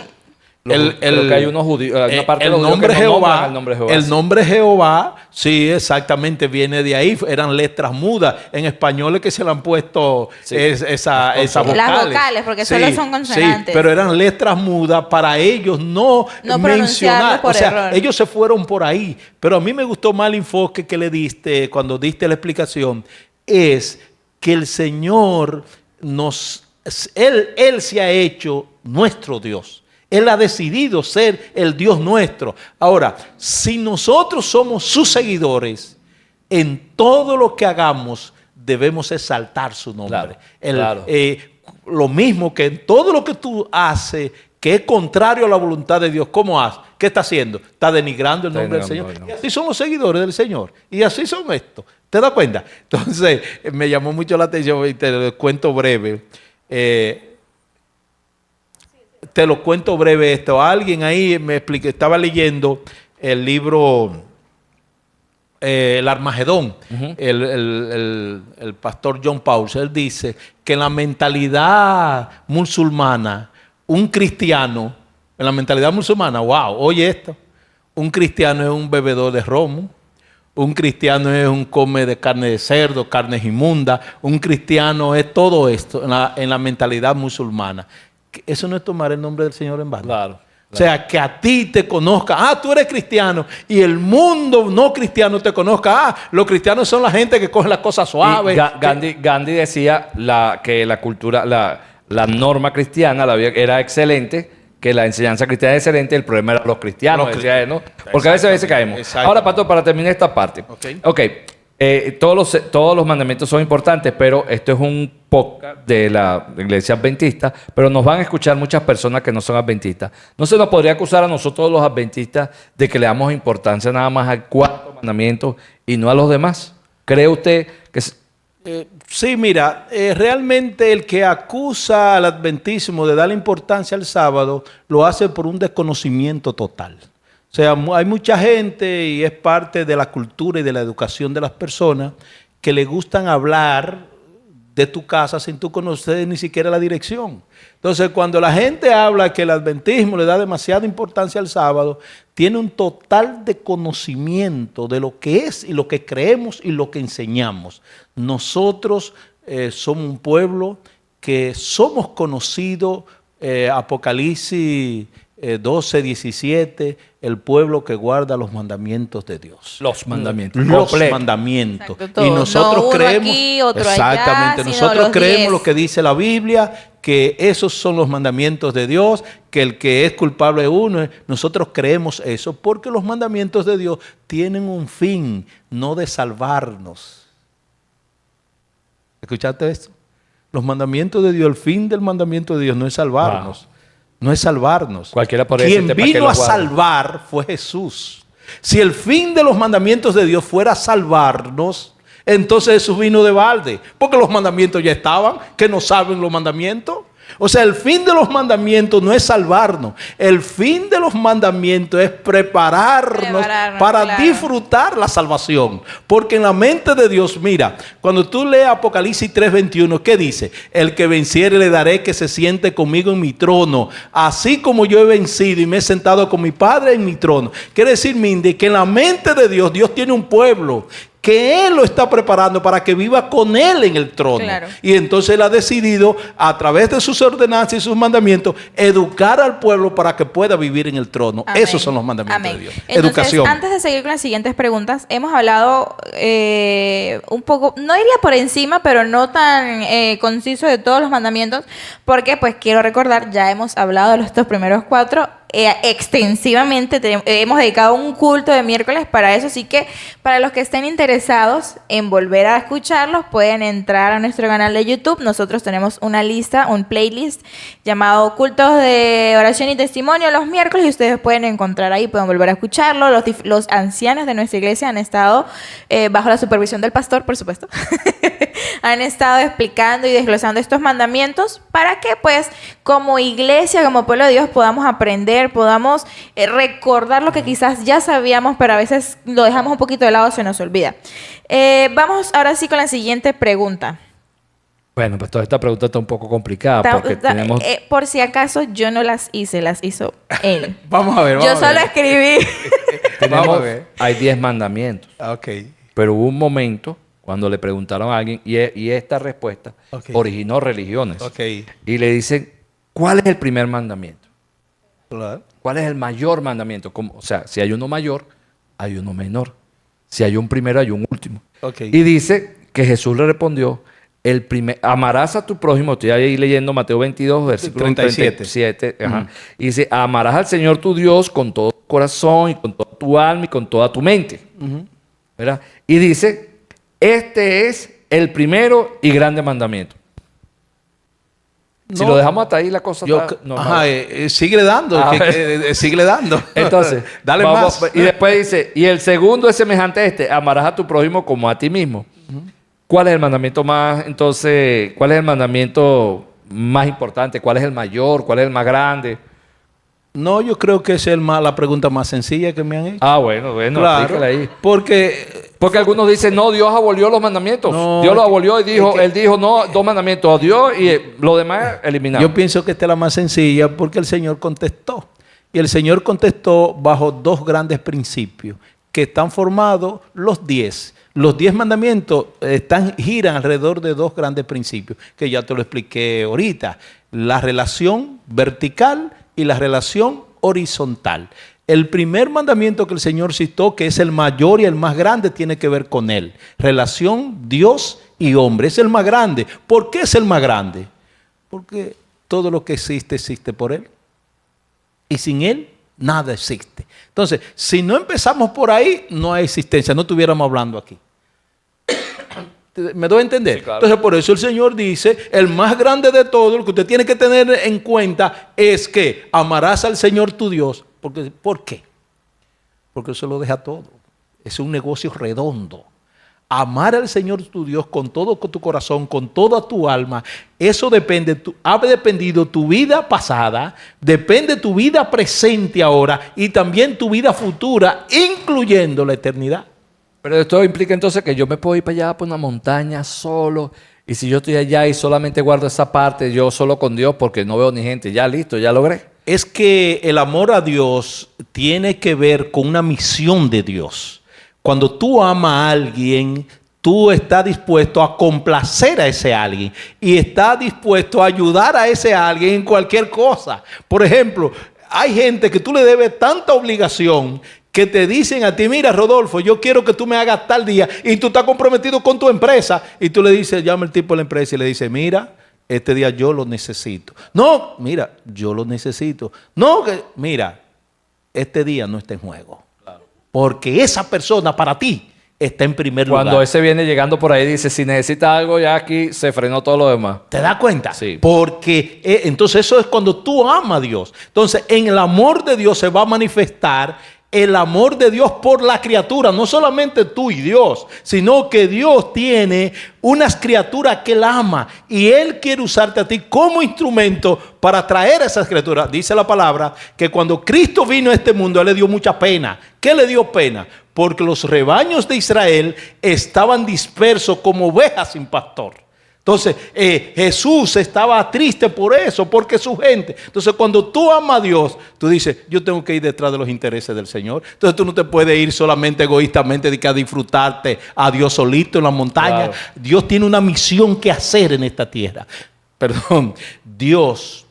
Creo que hay unos judíos, una parte de los judíos que no nombran el nombre Jehová. El nombre Jehová, sí, exactamente, viene de ahí. Eran letras mudas. En español es que se le han puesto esas vocales. Las vocales, porque solo son consonantes. Sí, pero eran letras mudas para ellos no mencionar. Por error. Ellos se fueron por ahí. Pero a mí me gustó más el enfoque que le diste cuando diste la explicación. Es que el Señor Él se ha hecho nuestro Dios. Él ha decidido ser el Dios nuestro. Ahora, si nosotros somos sus seguidores, en todo lo que hagamos debemos exaltar su nombre. Claro. Lo mismo que en todo lo que tú haces, que es contrario a la voluntad de Dios, ¿cómo haces? ¿Qué está haciendo? Está denigrando el nombre del Señor. Y así son los seguidores del Señor. Y así son estos. ¿Te das cuenta? Entonces, me llamó mucho la atención y te lo cuento breve. Te lo cuento breve esto. Alguien ahí me explicó, estaba leyendo el libro El Armagedón, el pastor John Paulus. Él dice que en la mentalidad musulmana, un cristiano, en la mentalidad musulmana, wow, oye esto, un cristiano es un bebedor de romo, un cristiano es un come de carne de cerdo, carnes inmundas, un cristiano es todo esto en la mentalidad musulmana. Eso no es tomar el nombre del Señor en vano. Claro. O sea, que a ti te conozca, tú eres cristiano, y el mundo no cristiano te conozca, los cristianos son la gente que coge las cosas suaves. Gandhi decía que la cultura, la norma cristiana era excelente, que la enseñanza cristiana es excelente, el problema era los cristianos, decía él, ¿no? Porque a veces caemos. Ahora, Pato, para terminar esta parte. Okay. Todos los mandamientos son importantes, pero esto es un podcast de la iglesia adventista, pero nos van a escuchar muchas personas que no son adventistas. ¿No se nos podría acusar a nosotros los adventistas de que le damos importancia nada más al cuarto mandamiento y no a los demás? ¿Cree usted que...? Sí, mira, realmente el que acusa al adventismo de darle importancia al sábado, lo hace por un desconocimiento total. O sea, hay mucha gente, y es parte de la cultura y de la educación de las personas, que le gustan hablar de tu casa sin tú conocer ni siquiera la dirección. Entonces, cuando la gente habla que el adventismo le da demasiada importancia al sábado, tiene un total desconocimiento de lo que es y lo que creemos y lo que enseñamos. Nosotros somos un pueblo que somos conocidos, Apocalipsis 12, 17, el pueblo que guarda los mandamientos de Dios. Los mandamientos. Los mandamientos. Exacto, y nosotros no creemos, aquí, otro exactamente, allá, nosotros creemos 10. lo que dice la Biblia, que esos son los mandamientos de Dios, que el que es culpable es uno. Nosotros creemos eso porque los mandamientos de Dios tienen un fin, no de salvarnos. ¿Escuchaste esto? Los mandamientos de Dios, el fin del mandamiento de Dios no es salvarnos. Wow. No es salvarnos. Cualquiera podría Quien vino a salvar fue Jesús. Si el fin de los mandamientos de Dios fuera salvarnos, entonces Jesús vino de balde, porque los mandamientos ya estaban, que no saben los mandamientos. O sea, el fin de los mandamientos no es salvarnos. El fin de los mandamientos es prepararnos para disfrutar la salvación. Porque en la mente de Dios, mira, cuando tú lees Apocalipsis 3:21, ¿qué dice? El que venciere le daré que se siente conmigo en mi trono, así como yo he vencido y me he sentado con mi Padre en mi trono. Quiere decir, Mindy, que en la mente de Dios, Dios tiene un pueblo que Él lo está preparando para que viva con Él en el trono. Claro. Y entonces Él ha decidido, a través de sus ordenanzas y sus mandamientos, educar al pueblo para que pueda vivir en el trono. Amén. Esos son los mandamientos Amén. de Dios. Entonces, Educación. antes de seguir con las siguientes preguntas, hemos hablado un poco, no iría por encima, pero no tan conciso de todos los mandamientos, porque pues quiero recordar, ya hemos hablado de estos primeros 4 extensivamente. Hemos dedicado un culto de miércoles para eso, así que para los que estén interesados en volver a escucharlos, pueden entrar a nuestro canal de YouTube. Nosotros tenemos una lista, un playlist llamado Cultos de Oración y Testimonio los miércoles, y ustedes pueden encontrar ahí, pueden volver a escucharlo. Los ancianos de nuestra iglesia han estado, bajo la supervisión del pastor, por supuesto, han estado explicando y desglosando estos mandamientos para que pues como iglesia, como pueblo de Dios, podamos aprender, podamos recordar lo que quizás ya sabíamos, pero a veces lo dejamos un poquito de lado, se nos olvida. Vamos ahora sí con la siguiente pregunta. Bueno, pues toda esta pregunta está un poco complicada porque tenemos... por si acaso, yo no las hice, las hizo él. Vamos a ver. Yo solo escribí. Vamos a ver. Hay 10 mandamientos. Ok. Pero hubo un momento cuando le preguntaron a alguien, y esta respuesta originó religiones. Ok. Y le dicen, ¿cuál es el primer mandamiento? Claro. ¿Cuál es el mayor mandamiento? O sea, si hay uno mayor, hay uno menor. Si hay un primero, hay un último. Ok. Y dice que Jesús le respondió, amarás a tu prójimo. Estoy ahí leyendo Mateo 22, versículo 37. Ajá. Y dice, amarás al Señor tu Dios con todo tu corazón y con toda tu alma y con toda tu mente. ¿Verdad? Y dice, este es el primero y grande mandamiento. Si lo dejamos hasta ahí, la cosa está normal. Sigue dando. Sigue dando. Entonces, dale más. Y después dice, y el segundo es semejante a este, amarás a tu prójimo como a ti mismo. ¿Cuál es el mandamiento cuál es el mandamiento más importante? ¿Cuál es el mayor? ¿Cuál es el más grande? No, yo creo que esa es la pregunta más sencilla que me han hecho. Ah, bueno, claro, explícala ahí. Porque algunos dicen, no, Dios abolió los mandamientos. No, Dios los abolió y dijo, Él dijo, no, 2 mandamientos, Dios y lo demás eliminado. Yo pienso que esta es la más sencilla porque el Señor contestó. Y el Señor contestó bajo 2 grandes principios que están formados los 10. Los 10 mandamientos giran alrededor de 2 grandes principios que ya te lo expliqué ahorita. La relación vertical y la relación horizontal. El primer mandamiento que el Señor citó, que es el mayor y el más grande, tiene que ver con Él. Relación Dios y hombre. Es el más grande. ¿Por qué es el más grande? Porque todo lo que existe, existe por Él. Y sin Él, nada existe. Entonces, si no empezamos por ahí, no hay existencia. No estuviéramos hablando aquí. ¿Me doy a entender? Sí, claro. Entonces, por eso el Señor dice, el más grande de todo, lo que usted tiene que tener en cuenta es que amarás al Señor tu Dios. ¿Por qué? Porque eso lo deja todo. Es un negocio redondo. Amar al Señor tu Dios con todo tu corazón, con toda tu alma, eso ha dependido tu vida pasada, depende tu vida presente ahora y también tu vida futura, incluyendo la eternidad. Pero esto implica entonces que yo me puedo ir para allá por una montaña solo, y si yo estoy allá y solamente guardo esa parte, yo solo con Dios porque no veo ni gente, ya listo, ya logré. Es que el amor a Dios tiene que ver con una misión de Dios. Cuando tú amas a alguien, tú estás dispuesto a complacer a ese alguien y estás dispuesto a ayudar a ese alguien en cualquier cosa. Por ejemplo, hay gente que tú le debes tanta obligación que te dicen a ti, mira Rodolfo, yo quiero que tú me hagas tal día y tú estás comprometido con tu empresa y tú le dices, llama el tipo de la empresa y le dice, mira, este día yo lo necesito. No, mira, yo lo necesito. No, mira, este día no está en juego. Claro. Porque esa persona para ti está en primer lugar. Cuando ese viene llegando por ahí dice, si necesita algo, ya aquí se frenó todo lo demás. ¿Te das cuenta? Sí. Porque entonces eso es cuando tú amas a Dios. Entonces en el amor de Dios se va a manifestar el amor de Dios por la criatura, no solamente tú y Dios, sino que Dios tiene unas criaturas que Él ama y Él quiere usarte a ti como instrumento para traer a esas criaturas. Dice la palabra que cuando Cristo vino a este mundo, Él le dio mucha pena. ¿Qué le dio pena? Porque los rebaños de Israel estaban dispersos como ovejas sin pastor. Entonces, Jesús estaba triste por eso, porque su gente. Entonces, cuando tú amas a Dios, tú dices, yo tengo que ir detrás de los intereses del Señor. Entonces, tú no te puedes ir solamente egoístamente de que a disfrutarte a Dios solito en la montaña. Claro. Dios tiene una misión que hacer en esta tierra. Perdón, Dios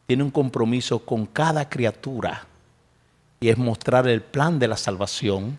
tiene un compromiso con cada criatura y es mostrar el plan de la salvación.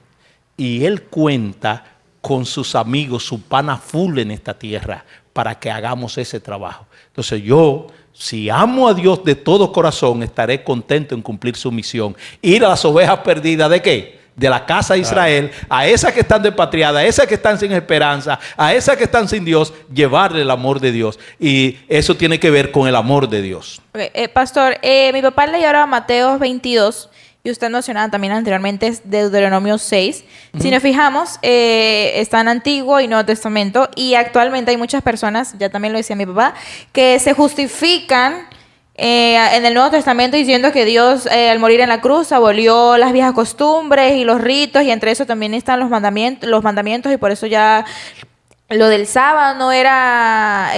Y Él cuenta con sus amigos, su pana full en esta tierra, para que hagamos ese trabajo. Entonces yo, si amo a Dios de todo corazón, estaré contento en cumplir su misión. Ir a las ovejas perdidas, ¿de qué? De la casa de Israel, a esas que están despatriadas, a esas que están sin esperanza, a esas que están sin Dios, llevarle el amor de Dios. Y eso tiene que ver con el amor de Dios. Okay, pastor, mi papá leyó ahora Mateo 22 y usted mencionaba también anteriormente es Deuteronomio 6. Si nos fijamos, está en Antiguo y Nuevo Testamento y actualmente hay muchas personas, ya también lo decía mi papá, que se justifican en el Nuevo Testamento diciendo que Dios al morir en la cruz abolió las viejas costumbres y los ritos y entre eso también están los mandamientos y por eso ya lo del sábado no era,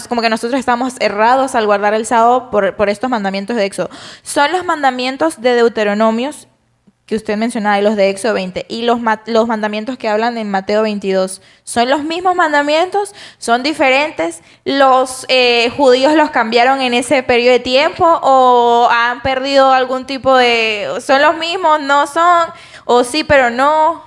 como que nosotros estamos errados al guardar el sábado por estos mandamientos de Éxodo. Son los mandamientos de Deuteronomios que usted mencionaba y los de Éxodo 20 y los mandamientos que hablan en Mateo 22. ¿Son los mismos mandamientos? ¿Son diferentes? ¿Los judíos los cambiaron en ese periodo de tiempo o han perdido algún tipo de... ¿Son los mismos? ¿No son? ¿O sí, pero no?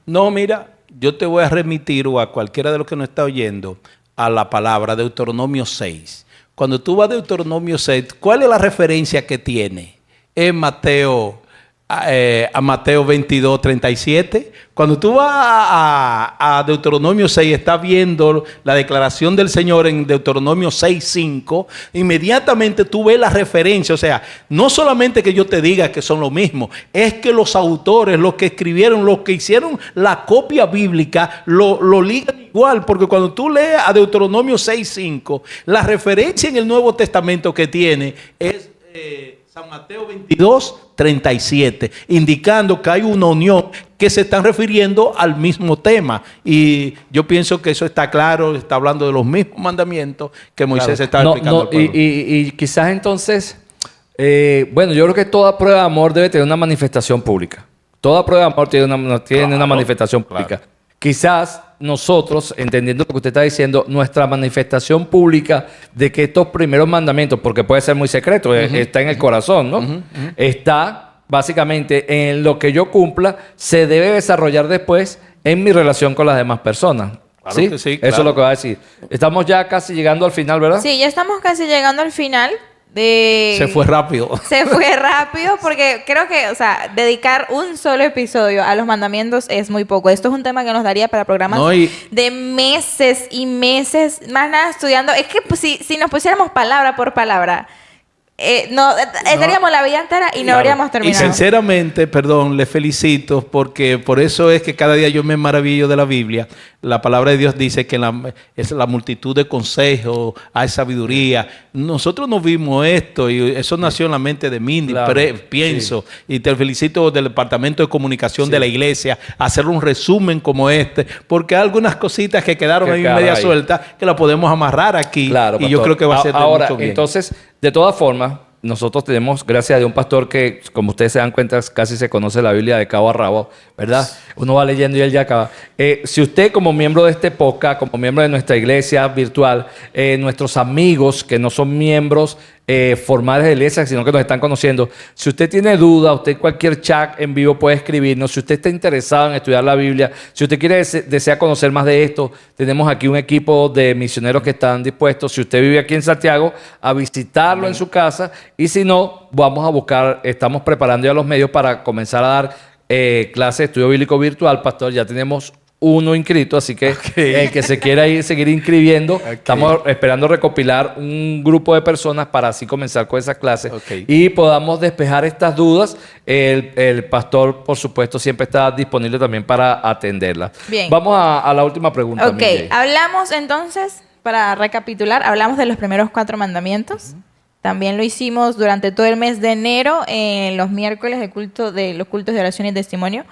No, mira, yo te voy a remitir o a cualquiera de los que nos está oyendo a la palabra Deuteronomio 6. Cuando tú vas a Deuteronomio 6, ¿cuál es la referencia que tiene? En Mateo, a Mateo 22, 37. Cuando tú vas a Deuteronomio 6, estás viendo la declaración del Señor en Deuteronomio 6, 5. Inmediatamente tú ves la referencia. O sea, no solamente que yo te diga que son lo mismo, es que los autores, los que escribieron, los que hicieron la copia bíblica, lo ligan igual. Porque cuando tú lees a Deuteronomio 6, 5, la referencia en el Nuevo Testamento que tiene es... San Mateo 22, 37, indicando que hay una unión que se están refiriendo al mismo tema. Y yo pienso que eso está claro, está hablando de los mismos mandamientos que Moisés estaba explicando al pueblo. Y quizás entonces, yo creo que toda prueba de amor debe tener una manifestación pública. Toda prueba de amor tiene una manifestación pública. Claro. Quizás nosotros, entendiendo lo que usted está diciendo, nuestra manifestación pública de que estos primeros mandamientos, porque puede ser muy secreto, está en el corazón, ¿no? Está básicamente en lo que yo cumpla, se debe desarrollar después en mi relación con las demás personas. Claro ¿Sí? que sí, Eso es lo que va a decir. Estamos ya casi llegando al final, ¿verdad? Sí, ya estamos casi llegando al final. Se fue rápido. Se fue rápido porque creo que, dedicar un solo episodio a los mandamientos es muy poco. Esto es un tema que nos daría para programas de meses y meses, más nada estudiando. Es que pues, si nos pusiéramos palabra por palabra, estaríamos la vida entera y no habríamos terminado. Y sinceramente, le felicito porque por eso es que cada día yo me maravillo de la Biblia. La palabra de Dios dice que es la multitud de consejos, hay sabiduría. Nosotros no vimos esto y eso nació en la mente de Mindy, claro, pienso. Sí. Y te felicito del Departamento de Comunicación de la Iglesia, hacer un resumen como este, porque hay algunas cositas que quedaron ahí media sueltas que la podemos amarrar aquí. Claro, y yo creo que va a ser de mucho bien. Entonces, de todas formas, nosotros tenemos, gracias a Dios, un pastor que, como ustedes se dan cuenta, casi se conoce la Biblia de cabo a rabo, ¿verdad? Uno va leyendo y él ya acaba. Si usted, como miembro de este podcast, como miembro de nuestra iglesia virtual, nuestros amigos que no son miembros formales de la iglesia, sino que nos están conociendo, si usted tiene duda, usted cualquier chat en vivo puede escribirnos. Si usted está interesado en estudiar la Biblia, si usted desea conocer más de esto, tenemos aquí un equipo de misioneros que están dispuestos, si usted vive aquí en Santiago, a visitarlo en su casa. Y si no, vamos a buscar, estamos preparando ya los medios para comenzar a dar clases de estudio bíblico virtual, pastor. Ya tenemos uno inscrito, así que el que se quiera seguir inscribiendo, estamos esperando recopilar un grupo de personas para así comenzar con esas clases y podamos despejar estas dudas. El pastor, por supuesto, siempre está disponible también para atenderlas. Bien. Vamos a la última pregunta. Ok, hablamos entonces, para recapitular, hablamos de los primeros 4 mandamientos. También lo hicimos durante todo el mes de enero, en los miércoles de los cultos de oración y testimonio.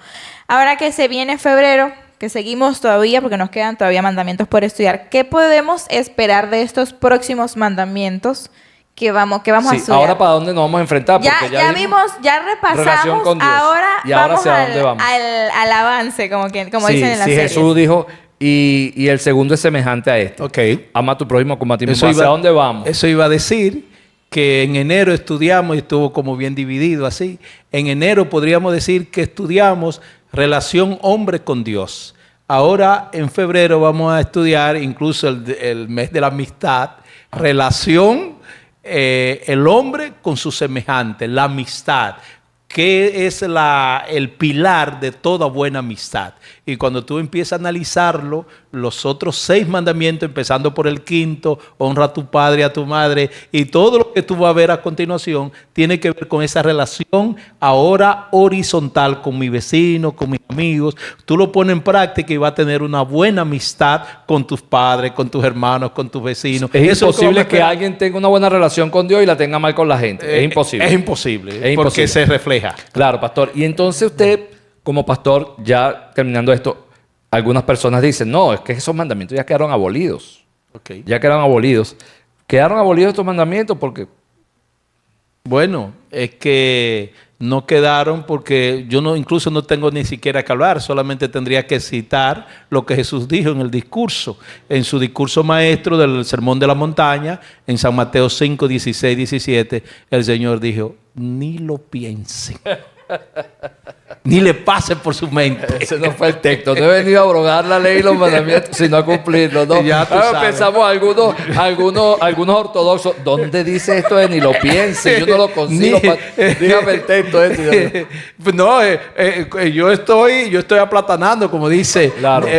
Ahora que se viene febrero, que seguimos todavía, porque nos quedan todavía mandamientos por estudiar, ¿qué podemos esperar de estos próximos mandamientos que vamos a estudiar? Ahora, ¿para dónde nos vamos a enfrentar? Porque ya repasamos, relación con Dios. Ahora ¿Y ahora vamos, hacia dónde vamos? al avance, como dicen en la serie. Jesús dijo, y el segundo es semejante a esto. Ama a tu prójimo como a ti mismo. ¿Hacia dónde vamos? Eso iba a decir que en enero estudiamos, y estuvo como bien dividido así. En enero podríamos decir que estudiamos relación hombre con Dios. Ahora en febrero vamos a estudiar incluso el mes de la amistad, relación el hombre con su semejante, la amistad, que es el pilar de toda buena amistad. Y cuando tú empiezas a analizarlo, los otros 6 mandamientos, empezando por el 5º, honra a tu padre y a tu madre, y todo lo que tú vas a ver a continuación, tiene que ver con esa relación ahora horizontal con mi vecino, con mis amigos. Tú lo pones en práctica y vas a tener una buena amistad con tus padres, con tus hermanos, con tus vecinos. Es imposible que alguien tenga una buena relación con Dios y la tenga mal con la gente. Es imposible. Es imposible, porque se refleja. Claro, pastor. Y entonces usted, como pastor, ya terminando esto, algunas personas dicen, no, es que esos mandamientos ya quedaron abolidos. Ya quedaron abolidos. ¿Quedaron abolidos estos mandamientos? Porque... Bueno, es que no quedaron porque yo incluso no tengo ni siquiera que hablar, solamente tendría que citar lo que Jesús dijo en el discurso, en su discurso maestro del Sermón de la Montaña, en San Mateo 5, 16, 17, el Señor dijo, ni lo piensen. Ni le pase por su mente. Ese no fue el texto. No he venido a abrogar la ley y los mandamientos, sino a cumplirlos, ¿no? Ya tú sabes. Pensamos algunos ortodoxos. ¿Dónde dice esto de ni lo piense? Yo no lo consigo. Dígame el texto ese. No, yo estoy aplatanando, como dice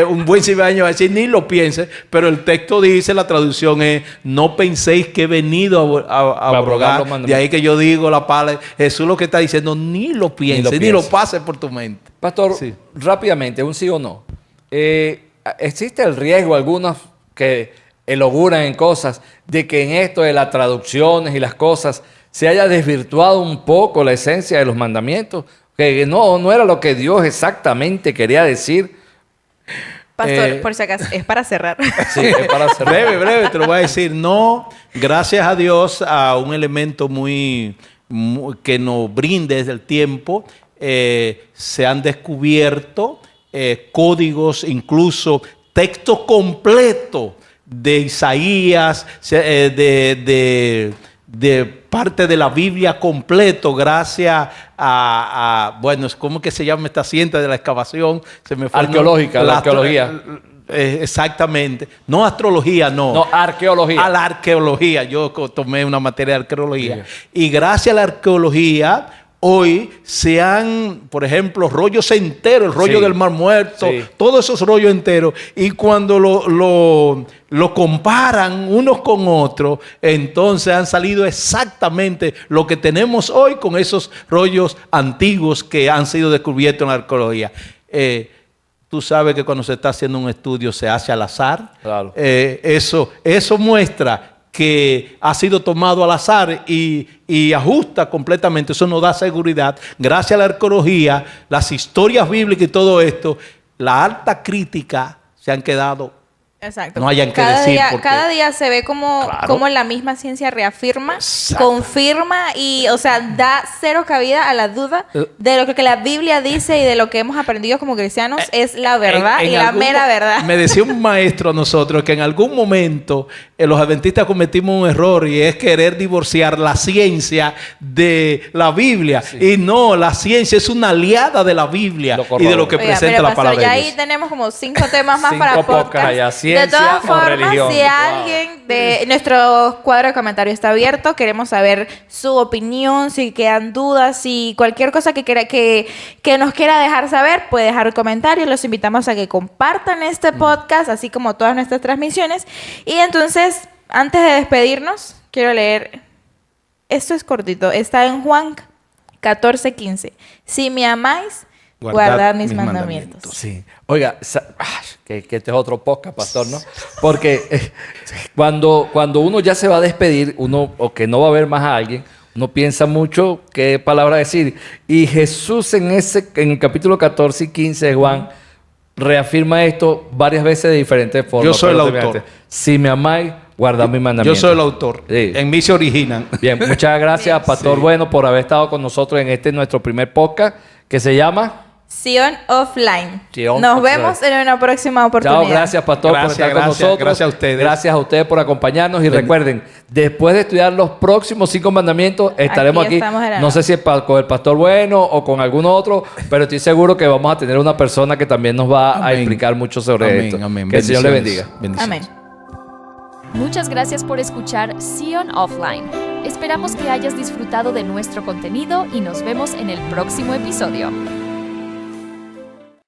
un buen cibaeño, va a decir ni lo piense, pero el texto dice, la traducción es, no penséis que he venido a abrogar. De ahí que yo digo la palabra, Jesús lo que está diciendo, ni lo piense, ni lo pase por tu mente. Pastor, rápidamente, un sí o no. ¿Existe el riesgo, algunos que eloguran en cosas, de que en esto de las traducciones y las cosas se haya desvirtuado un poco la esencia de los mandamientos? Que no era lo que Dios exactamente quería decir. Pastor, por si acaso, es para cerrar. Sí, es para cerrar. Breve, te lo voy a decir. No, gracias a Dios, a un elemento que nos brinde desde el tiempo, se han descubierto códigos, incluso textos completos de Isaías, de parte de la Biblia completo, gracias bueno, ¿cómo que se llama esta ciencia de la excavación? Se me fue arqueológica, la arqueología. Exactamente. No astrología, no. No, arqueología. A la arqueología. Yo tomé una materia de arqueología. Y gracias a la arqueología, hoy se han, por ejemplo, rollos enteros, el rollo del Mar Muerto, todos esos rollos enteros. Y cuando lo comparan unos con otros, entonces han salido exactamente lo que tenemos hoy con esos rollos antiguos que han sido descubiertos en la arqueología. Tú sabes que cuando se está haciendo un estudio se hace al azar. Claro. Eso muestra que ha sido tomado al azar y ajusta completamente. Eso nos da seguridad. Gracias a la arqueología, las historias bíblicas y todo esto, la alta crítica se han quedado. Exacto. No hayan que decir. Cada día se ve como la misma ciencia reafirma, confirma y, o sea, da cero cabida a la duda de lo que la Biblia dice y de lo que hemos aprendido como cristianos es la verdad y la mera verdad. Me decía un maestro a nosotros que en algún momento los adventistas cometimos un error y es querer divorciar la ciencia de la Biblia. Y no, la ciencia es una aliada de la Biblia y de lo que presenta la palabra de Dios. Ya ahí tenemos como 5 temas más para podcast. ciencia todas o formas, religión. si Wow. alguien de nuestro cuadro de comentarios está abierto, queremos saber su opinión, si quedan dudas, si cualquier cosa que quiera que nos quiera dejar saber, puede dejar comentarios. Los invitamos a que compartan este podcast, así como todas nuestras transmisiones. Y entonces, antes de despedirnos, quiero leer. Esto es cortito. Está en Juan 14:15. Si me amáis, guardad mis mandamientos. Sí. Oiga, que este es otro podcast, pastor, ¿no? Porque cuando uno ya se va a despedir, o que no va a ver más a alguien, uno piensa mucho qué palabra decir. Y Jesús en el capítulo 14 y 15 de Juan reafirma esto varias veces de diferentes formas. Yo soy el Pero autor. fíjate, si me amáis, guardad mis mandamientos. Yo soy el autor. Sí. En mí se originan. Bien, muchas gracias, Pastor Sí. Bueno, por haber estado con nosotros en nuestro primer podcast, que se llama... Sion Offline. Sion Nos Offline. vemos en una próxima oportunidad. Chao, gracias, Pastor, por Gracias, estar con gracias, nosotros. gracias a ustedes. Gracias a ustedes por acompañarnos. Y recuerden, después de estudiar los próximos 5 mandamientos, estaremos aquí. estamos de la No sé si es con el Pastor Bueno o con algún otro, pero estoy seguro que vamos a tener una persona que también nos va a Amén. explicar mucho sobre Amén, esto. amén. Que el Señor le bendiga. Bendiciones. Amén. Muchas gracias por escuchar Sion Offline. Esperamos que hayas disfrutado de nuestro contenido y nos vemos en el próximo episodio.